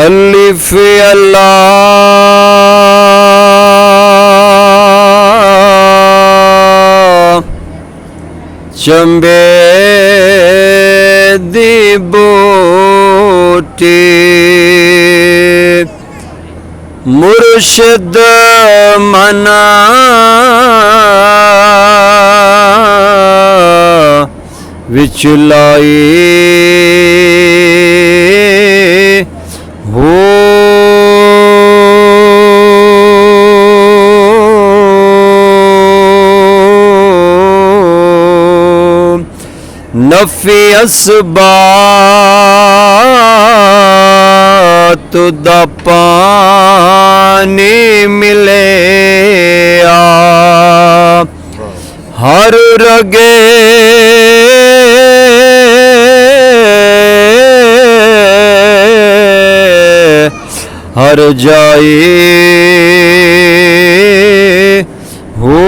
अलिफ अल्लाह चंबे दी बूटी मुर्शिद मना विच लाई हो नफी असबात दा पानी मिले हर रगे हर जाए हो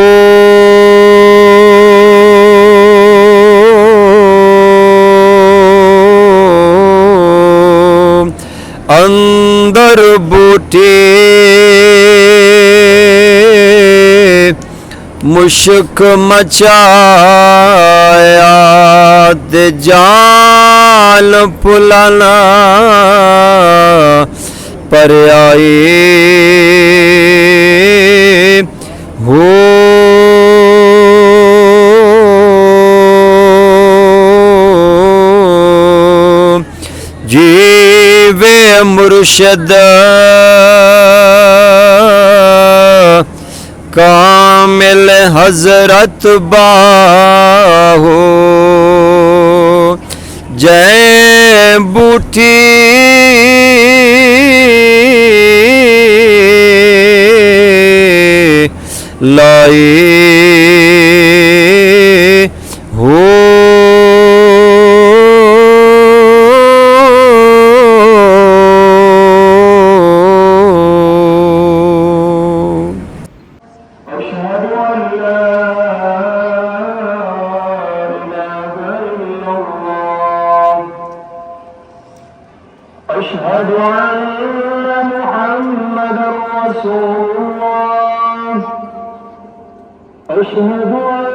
अंदर बूटे मुश्क मचाया ते जाल पुलाना पर आए हो जीवे मुर्शद कामिल हजरत बाहो जय बूटी लाई हो أشهد أن محمدا رسول الله أشهد أن